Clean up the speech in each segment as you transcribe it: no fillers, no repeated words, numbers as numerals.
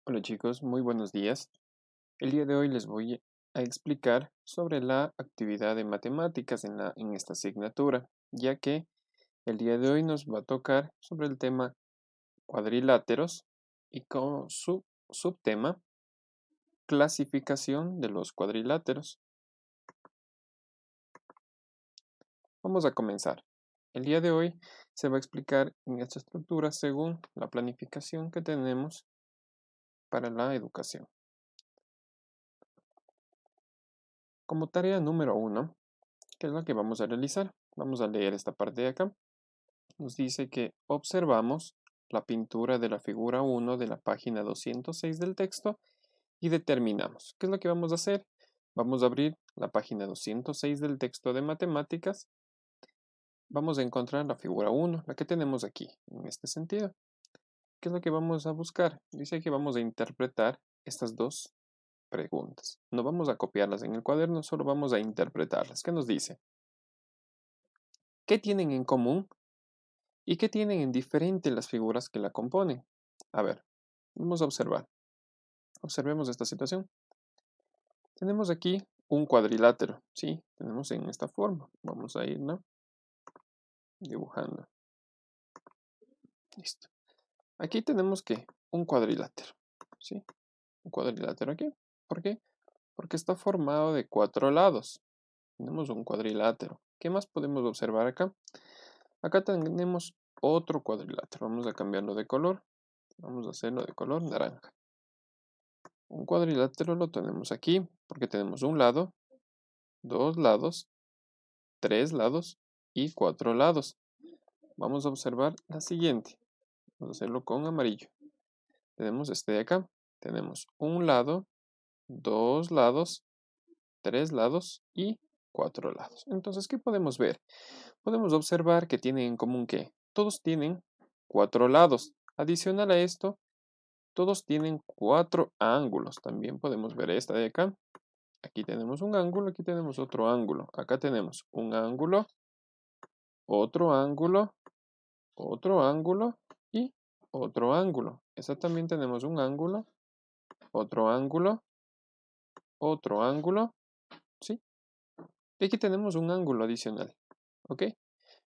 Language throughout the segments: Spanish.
Hola chicos, muy buenos días. El día de hoy les voy a explicar sobre la actividad de matemáticas en esta asignatura, ya que el día de hoy nos va a tocar sobre el tema cuadriláteros y con su subtema clasificación de los cuadriláteros. Vamos a comenzar. El día de hoy se va a explicar en esta estructura según la planificación que tenemos para la educación. Como tarea número 1, ¿qué es lo que vamos a realizar? Vamos a leer esta parte de acá. Nos dice que observamos la pintura de la figura 1 de la página 206 del texto y determinamos. ¿Qué es lo que vamos a hacer? Vamos a abrir la página 206 del texto de matemáticas. Vamos a encontrar la figura 1, la que tenemos aquí, en este sentido. ¿Qué es lo que vamos a buscar? Dice que vamos a interpretar estas dos preguntas. No vamos a copiarlas en el cuaderno, solo vamos a interpretarlas. ¿Qué nos dice? ¿Qué tienen en común y qué tienen en diferente las figuras que la componen? A ver, vamos a observar. Observemos esta situación. Tenemos aquí un cuadrilátero, ¿sí? Tenemos en esta forma. Vamos a irla dibujando. Listo. Aquí tenemos que un cuadrilátero, ¿sí? Un cuadrilátero aquí. ¿Por qué? Porque está formado de 4 lados. Tenemos un cuadrilátero. ¿Qué más podemos observar acá? Acá tenemos otro cuadrilátero. Vamos a cambiarlo de color. Vamos a hacerlo de color naranja. Un cuadrilátero lo tenemos aquí porque tenemos un lado, dos lados, tres lados y cuatro lados. Vamos a observar la siguiente. Vamos a hacerlo con amarillo. Tenemos este de acá. Tenemos un lado, dos lados, tres lados y cuatro lados. Entonces, ¿qué podemos ver? Podemos observar que tienen en común que todos tienen cuatro lados. Adicional a esto, todos tienen cuatro ángulos. También podemos ver esta de acá. Aquí tenemos un ángulo, aquí tenemos otro ángulo. Acá tenemos un ángulo, otro ángulo, otro ángulo y otro ángulo. Esta también tenemos un ángulo, otro ángulo, otro ángulo, ¿sí? Y aquí tenemos un ángulo adicional, ¿ok?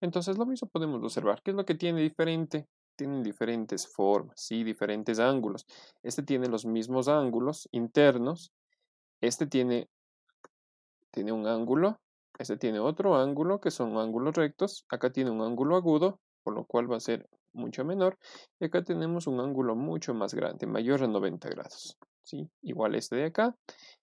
Entonces lo mismo podemos observar. ¿Qué es lo que tiene diferente? Tienen diferentes formas, ¿sí? Diferentes ángulos. Este tiene los mismos ángulos internos. Este tiene un ángulo, este tiene otro ángulo que son ángulos rectos, acá tiene un ángulo agudo, por lo cual va a ser mucho menor, y acá tenemos un ángulo mucho más grande, mayor a 90 grados, ¿sí? Igual este de acá,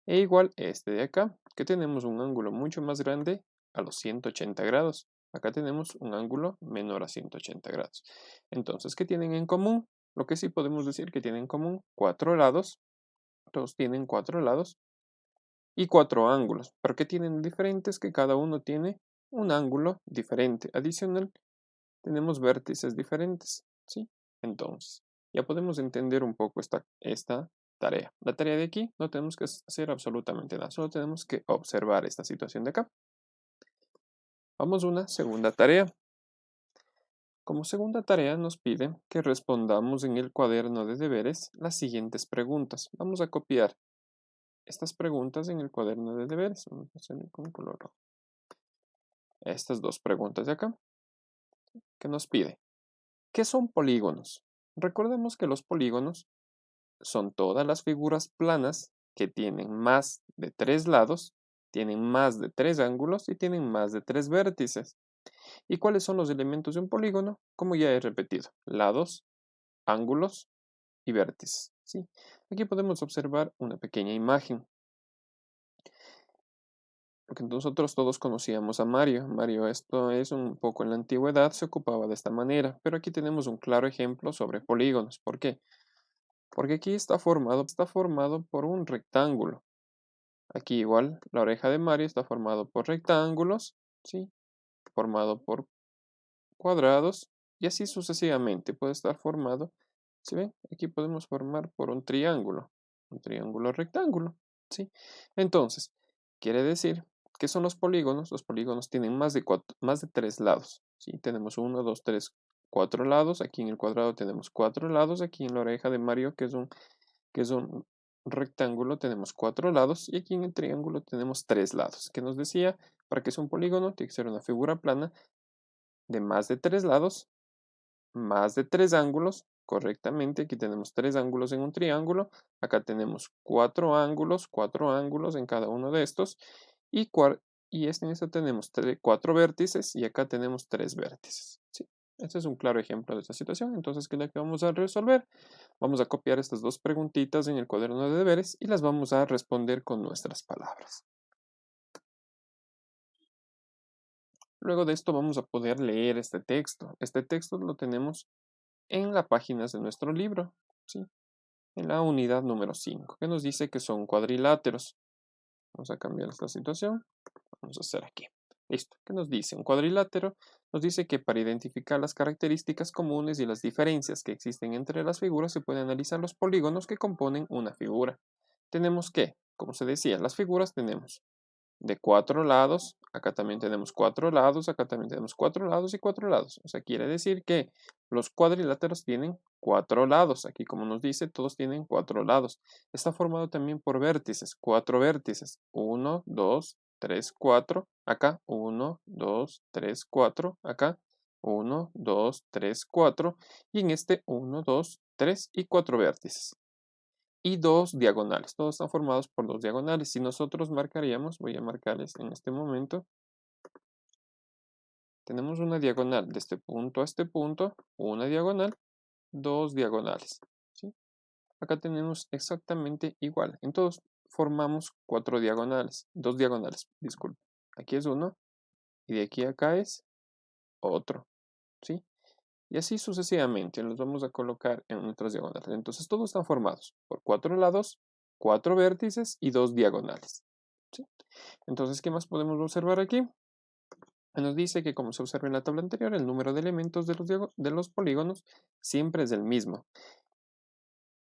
e igual este de acá, que tenemos un ángulo mucho más grande a los 180 grados. Acá tenemos un ángulo menor a 180 grados. Entonces, ¿qué tienen en común? Lo que sí podemos decir que tienen en común cuatro lados, todos tienen cuatro lados, y cuatro ángulos. ¿Pero qué tienen diferentes? Que cada uno tiene un ángulo diferente. Adicional, tenemos vértices diferentes, ¿sí? Entonces, ya podemos entender un poco esta tarea. La tarea de aquí no tenemos que hacer absolutamente nada, solo tenemos que observar esta situación de acá. Vamos a una segunda tarea. Como segunda tarea nos pide que respondamos en el cuaderno de deberes las siguientes preguntas. Vamos a copiar estas preguntas en el cuaderno de deberes. Vamos a hacerlo con color rojo. Estas dos preguntas de acá que nos pide. ¿Qué son polígonos? Recordemos que los polígonos son todas las figuras planas que tienen más de tres lados, tienen más de tres ángulos y tienen más de tres vértices. ¿Y cuáles son los elementos de un polígono? Como ya he repetido, lados, ángulos y vértices. ¿Sí? Aquí podemos observar una pequeña imagen. Porque nosotros todos conocíamos a Mario. Mario, esto es un poco en la antigüedad, se ocupaba de esta manera, pero aquí tenemos un claro ejemplo sobre polígonos. ¿Por qué? Porque aquí está formado por un rectángulo. Aquí igual, la oreja de Mario está formado por rectángulos, ¿sí? Formado por cuadrados y así sucesivamente puede estar formado. ¿Sí ven? Aquí podemos formar por un triángulo rectángulo, ¿sí? Entonces, quiere decir que son los polígonos. Los polígonos tienen más de tres lados, ¿sí? Tenemos uno, dos, tres, cuatro lados. Aquí en el cuadrado tenemos cuatro lados. Aquí en la oreja de Mario, que es un que es un rectángulo, tenemos 4 lados, y aquí en el triángulo tenemos 3 lados, que nos decía, para que sea un polígono, tiene que ser una figura plana de más de 3 lados, más de 3 ángulos, correctamente, aquí tenemos 3 ángulos en un triángulo, acá tenemos 4 ángulos en cada uno de estos, y, en esto tenemos 4 vértices, y acá tenemos 3 vértices, ¿sí? Este es un claro ejemplo de esta situación. Entonces, ¿qué es lo que vamos a resolver? Vamos a copiar estas dos preguntitas en el cuaderno de deberes y las vamos a responder con nuestras palabras. Luego de esto vamos a poder leer este texto. Este texto lo tenemos en las páginas de nuestro libro, ¿sí? En la unidad número 5, que nos dice que son cuadriláteros. Vamos a cambiar esta situación. Vamos a hacer aquí. Listo. ¿Qué nos dice? Un cuadrilátero nos dice que para identificar las características comunes y las diferencias que existen entre las figuras se pueden analizar los polígonos que componen una figura. Tenemos que, como se decía, las figuras tenemos de 4 lados, acá también tenemos 4 lados, acá también tenemos 4 lados y 4 lados. O sea, quiere decir que los cuadriláteros tienen 4 lados. Aquí, como nos dice, todos tienen 4 lados. Está formado también por vértices, 4 vértices. 1, 2, 3, 4. Acá, 1, 2, 3, 4. Acá, 1, 2, 3, 4. Y en este, 1, 2, 3 y 4 vértices y 2 diagonales. Todos están formados por 2 diagonales. Si nosotros marcaríamos, voy a marcarles en este momento, tenemos una diagonal de este punto a este punto, una diagonal, 2 diagonales, ¿sí? Acá tenemos exactamente igual. Entonces formamos 4 diagonales, 2 diagonales, disculpe. Aquí es uno y de aquí a acá es otro, ¿sí? Y así sucesivamente los vamos a colocar en nuestras diagonales. Entonces todos están formados por 4 lados, 4 vértices y 2 diagonales, ¿sí? Entonces, ¿qué más podemos observar aquí? Nos dice que, como se observa en la tabla anterior, el número de elementos de los polígonos siempre es el mismo.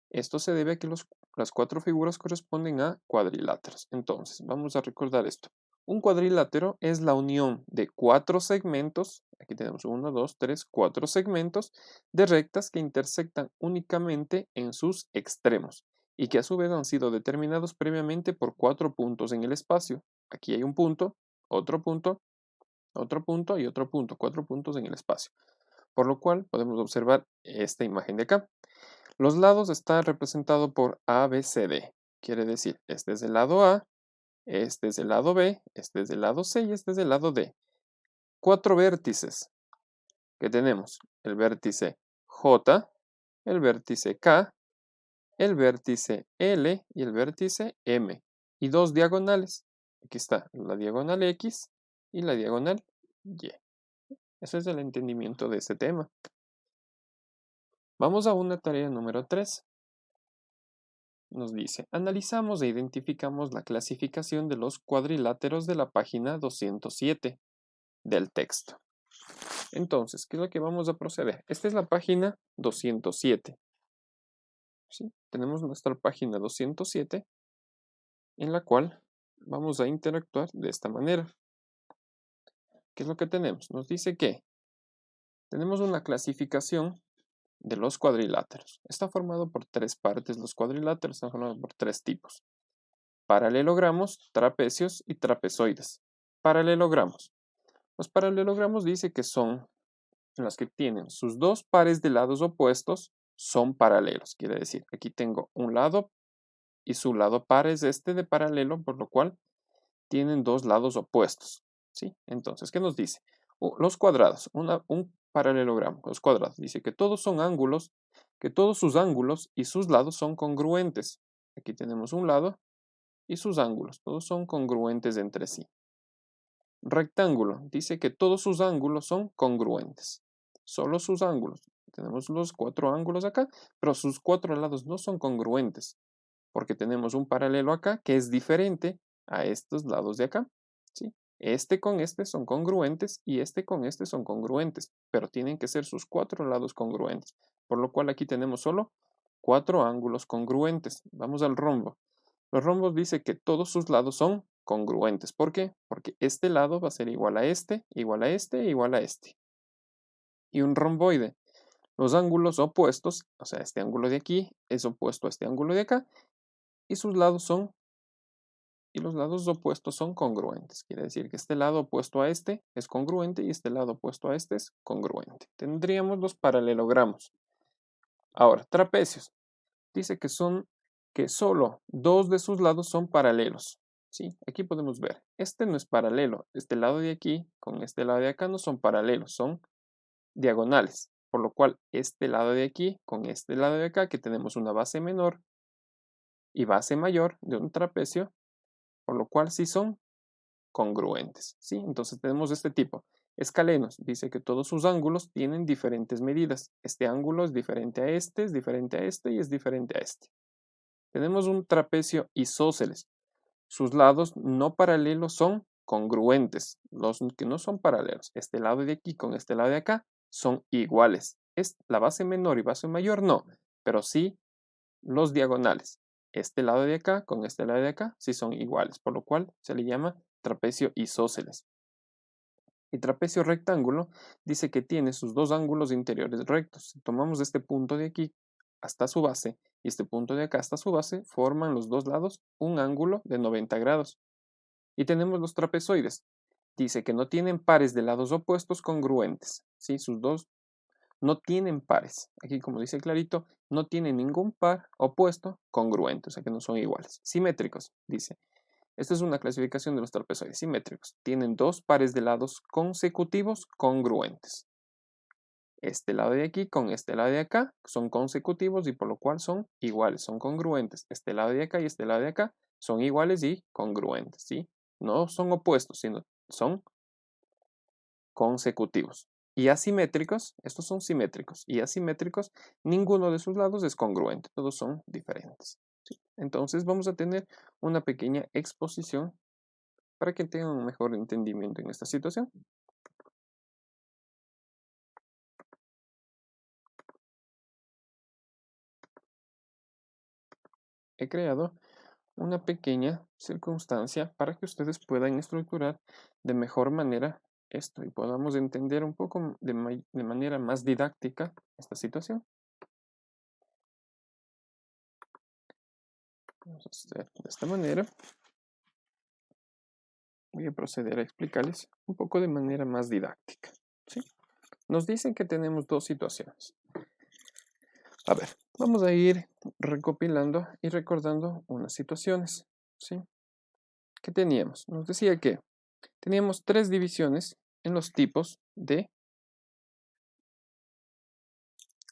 Esto se debe a que las 4 figuras corresponden a cuadriláteros. Entonces, vamos a recordar esto. Un cuadrilátero es la unión de 4 segmentos, aquí tenemos 1, 2, 3, 4 segmentos de rectas que intersectan únicamente en sus extremos y que a su vez han sido determinados previamente por 4 puntos en el espacio. Aquí hay un punto, otro punto y otro punto, 4 puntos en el espacio. Por lo cual podemos observar esta imagen de acá. Los lados están representados por A, B, C, D. Quiere decir, este es el lado A, este es el lado B, este es el lado C y este es el lado D. 4 vértices que tenemos. El vértice J, el vértice K, el vértice L y el vértice M. Y 2 diagonales. Aquí está la diagonal X y la diagonal Y. Ese es el entendimiento de este tema. Vamos a una tarea número 3. Nos dice, analizamos e identificamos la clasificación de los cuadriláteros de la página 207 del texto. Entonces, ¿qué es lo que vamos a proceder? Esta es la página 207. ¿Sí? Tenemos nuestra página 207 en la cual vamos a interactuar de esta manera. ¿Qué es lo que tenemos? Nos dice que tenemos una clasificación de los cuadriláteros. Está formado por 3 partes. Los cuadriláteros están formados por 3 tipos. Paralelogramos, trapecios y trapezoides. Paralelogramos. Los paralelogramos dice que son los que tienen sus 2 pares de lados opuestos son paralelos. Quiere decir, aquí tengo un lado y su lado par es este de paralelo, por lo cual tienen 2 lados opuestos. ¿Sí? Entonces, ¿qué nos dice? Los cuadrados, un paralelogramo, los cuadrados. Dice que todos son ángulos, que todos sus ángulos y sus lados son congruentes. Aquí tenemos un lado y sus ángulos, todos son congruentes entre sí. Rectángulo, dice que todos sus ángulos son congruentes. Solo sus ángulos. Tenemos los 4 ángulos acá, pero sus 4 lados no son congruentes, porque tenemos un paralelo acá que es diferente a estos lados de acá. ¿Sí? Este con este son congruentes y este con este son congruentes, pero tienen que ser sus 4 lados congruentes, por lo cual aquí tenemos solo 4 ángulos congruentes. Vamos al rombo. Los rombos dice que todos sus lados son congruentes. ¿Por qué? Porque este lado va a ser igual a este, igual a este, igual a este. Y un romboide. los ángulos opuestos, o sea, este ángulo de aquí es opuesto a este ángulo de acá, y sus lados son, y los lados opuestos son congruentes. Quiere decir que este lado opuesto a este es congruente y este lado opuesto a este es congruente. Tendríamos los paralelogramos. Ahora, trapecios. Dice que solo dos de sus lados son paralelos. ¿Sí? Aquí podemos ver, este no es paralelo, este lado de aquí con este lado de acá no son paralelos, son diagonales, por lo cual este lado de aquí con este lado de acá, que tenemos una base menor y base mayor de un trapecio, por lo cual sí son congruentes, ¿sí? Entonces tenemos este tipo. Escalenos, dice que todos sus ángulos tienen diferentes medidas. Este ángulo es diferente a este, es diferente a este y es diferente a este. Tenemos un trapecio isósceles. Sus lados no paralelos son congruentes. Los que no son paralelos, este lado de aquí con este lado de acá, son iguales. Es la base menor y base mayor no, pero sí los diagonales. Este lado de acá con este lado de acá sí son iguales, por lo cual se le llama trapecio isósceles. Y trapecio rectángulo dice que tiene sus dos ángulos interiores rectos. Si tomamos este punto de aquí hasta su base y este punto de acá hasta su base, forman los dos lados un ángulo de 90 grados. Y tenemos los trapezoides. Dice que no tienen pares de lados opuestos congruentes. ¿Sí? Sus dos no tienen pares. Aquí, como dice clarito, no tienen ningún par opuesto congruente, o sea que no son iguales. Simétricos, dice. Esta es una clasificación de los trapezoides simétricos. Tienen dos pares de lados consecutivos congruentes. Este lado de aquí con este lado de acá son consecutivos y por lo cual son iguales, son congruentes. Este lado de acá y este lado de acá son iguales y congruentes, ¿sí? No son opuestos, sino son consecutivos. Y asimétricos, estos son simétricos. Y asimétricos, ninguno de sus lados es congruente, todos son diferentes. ¿Sí? Entonces vamos a tener una pequeña exposición para que tengan un mejor entendimiento en esta situación. He creado una pequeña circunstancia para que ustedes puedan estructurar de mejor manera esto y podamos entender un poco de manera más didáctica esta situación. Vamos a hacer de esta manera. Voy a proceder a explicarles un poco de manera más didáctica. ¿Sí? Nos dicen que tenemos dos situaciones. A ver, vamos a ir recopilando y recordando unas situaciones. ¿Sí? ¿Qué teníamos? Nos decía que teníamos tres divisiones en los tipos de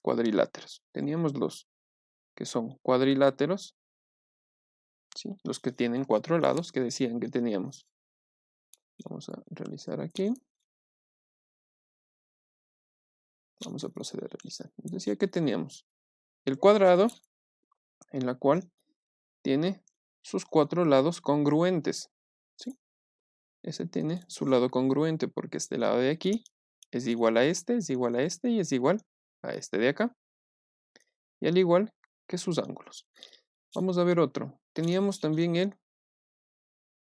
cuadriláteros. Teníamos los que son cuadriláteros, ¿sí? Los que tienen cuatro lados, que decían que teníamos. Vamos a realizar aquí. Vamos a proceder a realizar. Nos decía que teníamos el cuadrado, en la cual tiene sus cuatro lados congruentes. ¿Sí? Ese tiene su lado congruente porque este lado de aquí es igual a este, es igual a este y es igual a este de acá. Y al igual que sus ángulos. Vamos a ver otro. Teníamos también el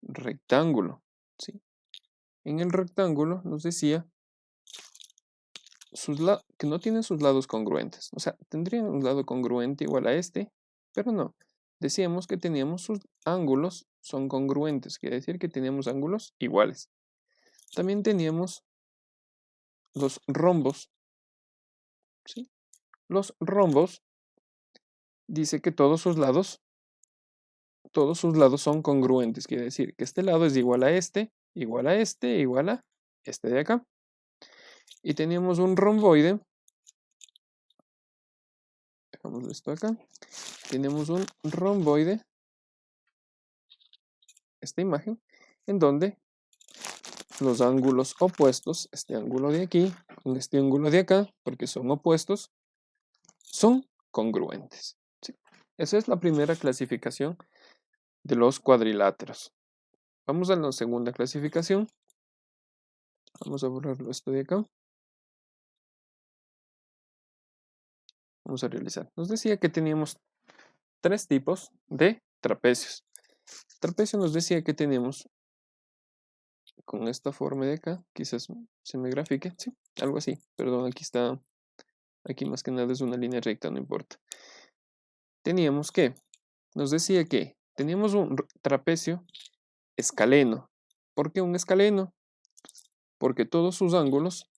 rectángulo. ¿Sí? En el rectángulo nos decía que no tienen sus lados congruentes. O sea, tendrían un lado congruente igual a este, pero no. Decíamos que teníamos sus ángulos son congruentes, quiere decir que teníamos ángulos iguales. También teníamos los rombos. ¿Sí? Los rombos dice que todos sus lados son congruentes, quiere decir que este lado es igual a este, igual a este, igual a este de acá. Y teníamos un romboide. Dejamos esto acá. Tenemos un romboide, esta imagen, en donde los ángulos opuestos, este ángulo de aquí con este ángulo de acá, porque son opuestos, son congruentes. ¿Sí? Esa es la primera clasificación de los cuadriláteros. Vamos a la segunda clasificación. Vamos a borrarlo esto de acá. Vamos a realizar. Nos decía que teníamos tres tipos de trapecios. Trapecio nos decía que tenemos con esta forma de acá, quizás se me grafique, sí, algo así, perdón, aquí está Aquí más que nada es una línea recta, no importa. Teníamos que, nos decía que teníamos un trapecio escaleno. ¿Por qué un escaleno? Porque todos sus ángulos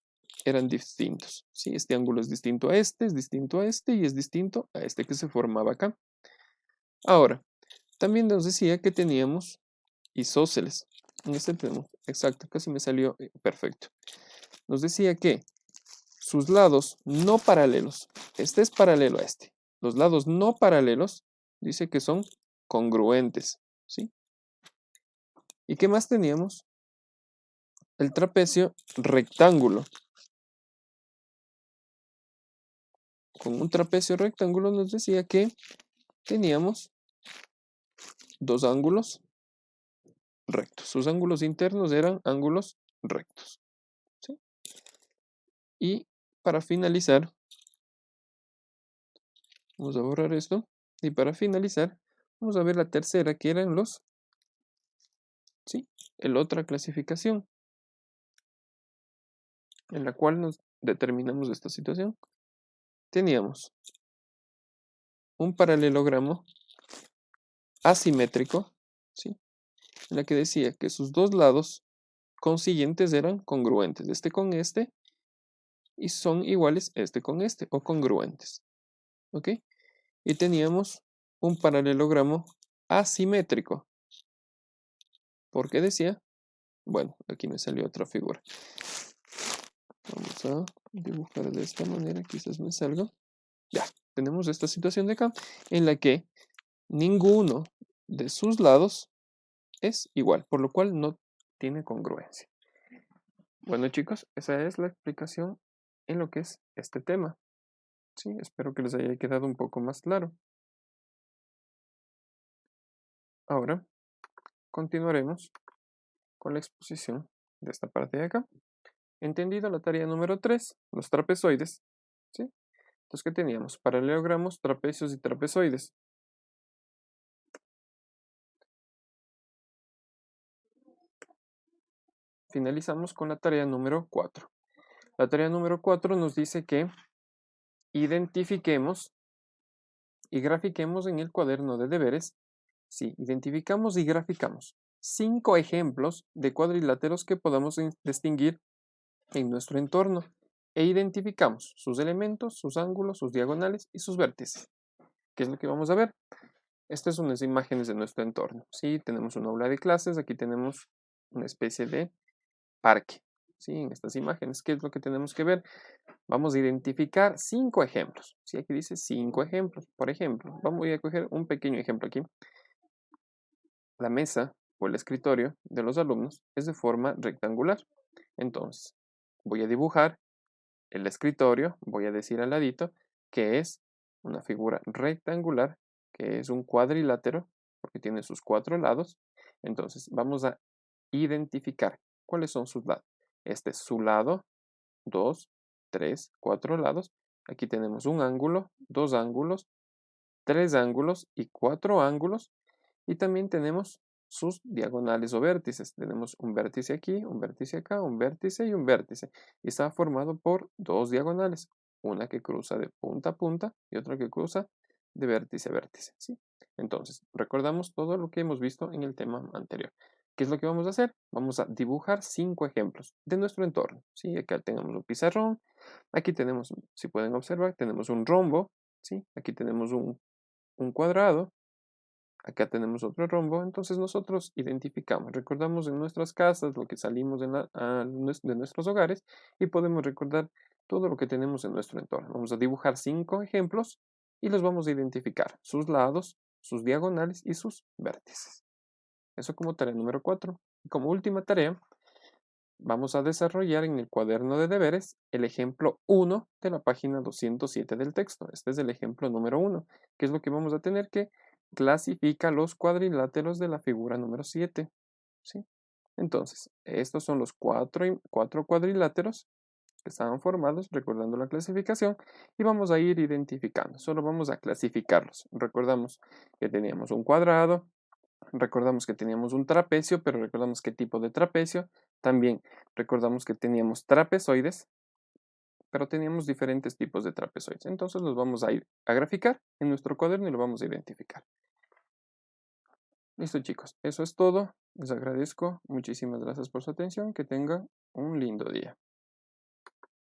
eran distintos. ¿Sí? Este ángulo es distinto a este, es distinto a este y es distinto a este que se formaba acá. Ahora, también nos decía que teníamos isósceles. En este tenemos, exacto, casi me salió perfecto. Nos decía que sus lados no paralelos, este es paralelo a este. Los lados no paralelos dice que son congruentes. ¿Sí? ¿Y qué más teníamos? El trapecio rectángulo. Con un trapecio rectángulo nos decía que teníamos dos ángulos rectos. Sus ángulos internos eran ángulos rectos. ¿Sí? Y para finalizar, vamos a borrar esto. Y para finalizar, vamos a ver la tercera, que eran los, ¿sí? El otra clasificación, en la cual nos determinamos esta situación. Teníamos un paralelogramo asimétrico, ¿sí? En la que decía que sus dos lados consiguientes eran congruentes, este con este, y son iguales este con este, o congruentes. ¿Ok? Y teníamos un paralelogramo asimétrico. ¿Por qué decía? Bueno, aquí me salió otra figura. Vamos a dibujar de esta manera, quizás me salga. Ya, tenemos esta situación de acá, en la que ninguno de sus lados es igual, por lo cual no tiene congruencia. Bueno, chicos, esa es la explicación en lo que es este tema. Sí, espero que les haya quedado un poco más claro. Ahora continuaremos con la exposición de esta parte de acá. Entendido la tarea número 3, los trapezoides. ¿Sí? Entonces, ¿qué teníamos? Paralelogramos, trapecios y trapezoides. Finalizamos con la tarea número 4. La tarea número 4 nos dice que identifiquemos y grafiquemos en el cuaderno de deberes. Sí, identificamos y graficamos 5 ejemplos de cuadriláteros que podamos distinguir en nuestro entorno e identificamos sus elementos, sus ángulos, sus diagonales y sus vértices. ¿Qué es lo que vamos a ver? Estas son las imágenes de nuestro entorno. Sí, tenemos una aula de clases, aquí tenemos una especie de parque. Sí, en estas imágenes, ¿qué es lo que tenemos que ver? Vamos a identificar 5 ejemplos. Sí, aquí dice 5 ejemplos. Por ejemplo, voy a coger un pequeño ejemplo aquí. La mesa o el escritorio de los alumnos es de forma rectangular. Entonces, voy a dibujar el escritorio, voy a decir al ladito que es una figura rectangular, que es un cuadrilátero, porque tiene sus 4 lados. Entonces, vamos a identificar cuáles son sus lados. Este es su lado, 2, 3, 4 lados. Aquí tenemos un ángulo, 2 ángulos, 3 ángulos y 4 ángulos. Y también tenemos sus diagonales o vértices. Tenemos un vértice aquí, un vértice acá, un vértice y un vértice. Y está formado por 2 diagonales. Una que cruza de punta a punta y otra que cruza de vértice a vértice. ¿Sí? Entonces, recordamos todo lo que hemos visto en el tema anterior. ¿Qué es lo que vamos a hacer? Vamos a dibujar 5 ejemplos de nuestro entorno. ¿Sí? Acá tenemos un pizarrón. Aquí tenemos, si pueden observar, tenemos un rombo. ¿Sí? Aquí tenemos un cuadrado. Acá tenemos otro rombo, entonces nosotros identificamos, recordamos en nuestras casas lo que salimos de nuestros hogares y podemos recordar todo lo que tenemos en nuestro entorno. Vamos a dibujar 5 ejemplos y los vamos a identificar, sus lados, sus diagonales y sus vértices. Eso como tarea número 4. Y como última tarea, vamos a desarrollar en el cuaderno de deberes el ejemplo 1 de la página 207 del texto. Este es el ejemplo número 1, que es lo que vamos a tener que clasifica los cuadriláteros de la figura número 7. ¿Sí? Entonces, estos son los cuatro cuadriláteros que estaban formados, recordando la clasificación, y vamos a ir identificando. Solo vamos a clasificarlos. Recordamos que teníamos un cuadrado, recordamos que teníamos un trapecio, pero recordamos qué tipo de trapecio. También recordamos que teníamos trapezoides, pero teníamos diferentes tipos de trapezoides. Entonces los vamos a ir a graficar en nuestro cuaderno y lo vamos a identificar. Listo, chicos, eso es todo. Les agradezco. Muchísimas gracias por su atención. Que tengan un lindo día.